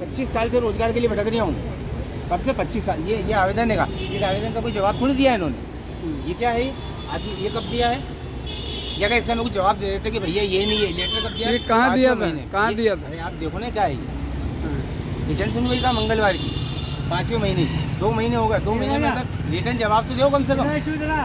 25 साल से रोजगार के लिए भटक रहा हूँ। कब से 25 साल? ये आवेदन है का, इस आवेदन का कोई जवाब थोड़ी दिया है इन्होंने। ये क्या है आदमी, ये कब दिया है? या क्या इसका मेरे को जवाब दे देते कि भैया ये नहीं है, लेटर कब दिया है? कहाँ दिया था? महीने कहाँ दिया था? अरे आप देखो ना क्या है ये किचन सुनवाई का मंगलवार की 5वें महीने की, 2 महीने हो गए। 2 महीने में मतलब रिटर्न जवाब तो दो कम से कम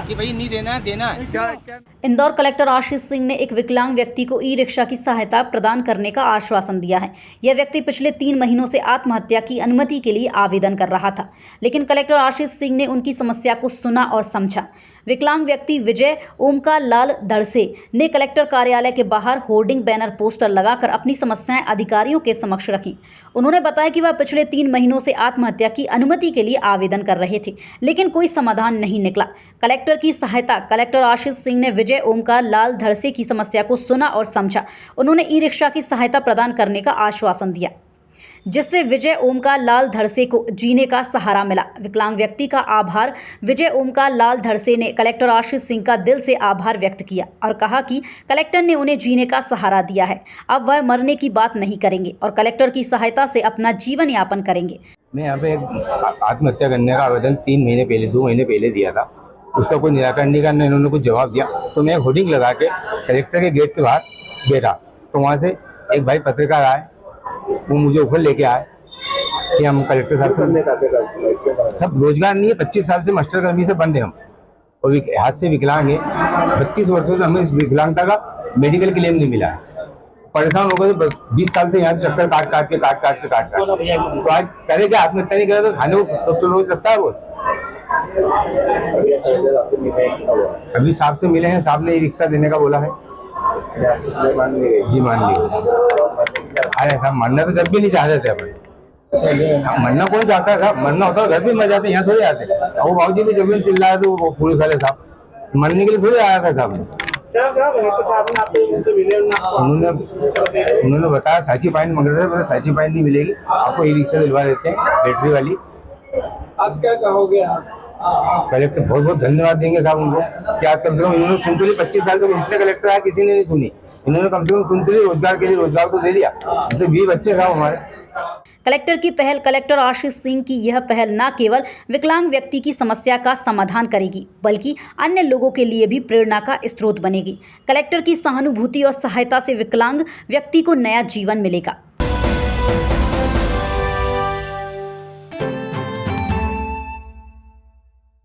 कि भाई नहीं देना है, देना है। क्या इंदौर कलेक्टर आशीष सिंह ने एक विकलांग व्यक्ति को ई रिक्शा की सहायता प्रदान करने का आश्वासन दिया है। यह व्यक्ति पिछले 3 महीनों से आत्महत्या की अनुमति के लिए आवेदन कर रहा था, लेकिन कलेक्टर आशीष सिंह ने उनकी समस्या को सुना और समझा। विकलांग व्यक्ति विजय ओमकार लाल धड़से ने कलेक्टर कार्यालय के बाहर होर्डिंग बैनर पोस्टर लगाकर अपनी समस्याएं अधिकारियों के समक्ष रखी। उन्होंने बताया कि वह पिछले 3 महीनों से आत्महत्या की अनुमति के लिए आवेदन कर रहे थे, लेकिन कोई समाधान नहीं निकला। कलेक्टर की सहायता कलेक्टर आशीष सिंह ने विजय ओमकार लाल धड़से की समस्या को सुना और समझा। उन्होंने ई रिक्शा की सहायता प्रदान करने का आश्वासन दिया, जिससे विजय ओमकार लाल धड़से को जीने का सहारा मिला। विकलांग व्यक्ति का आभार विजय ओमकार लाल धड़से ने कलेक्टर आशीष सिंह का दिल से आभार व्यक्त किया और कहा कि कलेक्टर ने उन्हें जीने का सहारा दिया है। अब वह मरने की बात नहीं करेंगे और कलेक्टर की सहायता से अपना जीवन यापन करेंगे। मैं यहाँ पे आत्महत्या करने का आवेदन 2 महीने पहले दिया था। उसका कोई निराकरण नहीं करना, इन्होंने कुछ जवाब दिया तो मैं होर्डिंग लगा के कलेक्टर के गेट के बाहर बैठा, तो वहाँ से एक भाई पत्रकार आए, वो मुझे ऊपर लेके आए कि हम कलेक्टर साहब से सब रोजगार नहीं है। 25 साल से मास्टर कर्मी से बंद है हम, और हाथ से विकलांग है। 32 वर्षों से हमें विकलांगता का मेडिकल क्लेम नहीं मिला है। परेशान हो गए, 20 साल से यहाँ से चक्कर काट के तो आज करे क्या, आत्महत्या नहीं करे तो खाने को तो रोज लगता है। वो अभी साहब से मिले हैं, साहब ने ई रिक्शा देने का बोला है। जी मान ली। अरे साहब मरना तो जब भी नहीं चाहते थे अपन, मरना कौन चाहता है साहब? मरना होता है घर भी मर जाते, यहाँ थोड़ी आते। वो बाबूजी भी जमीन चिल्लाया तो वो पुलिस वाले साहब मरने के लिए थोड़ी आया था साहब ने। उन्होंने बताया सांची पॉइंट मांग रहे थे, बोले सांची पॉइंट नहीं मिलेगी, आपको ई रिक्शा दिलवा देते हैं बैटरी वाली। आप क्या कहोगे? कलेक्टर बहुत बहुत धन्यवाद देंगे साहब उनको कि आज कम से कम इन्होंने सुन तो ली। 25 साल तक जितने कलेक्टर आए किसी ने नहीं सुनी, इन्होंने कम से कम सुन तो ली। रोजगार के लिए रोजगार तो दे दिया, जिससे 20 बच्चे साहब हमारे। कलेक्टर की पहल, कलेक्टर आशीष सिंह की यह पहल न केवल विकलांग व्यक्ति की समस्या का समाधान करेगी, बल्कि अन्य लोगों के लिए भी प्रेरणा का स्रोत बनेगी। कलेक्टर की सहानुभूति और सहायता से विकलांग व्यक्ति को नया जीवन मिलेगा।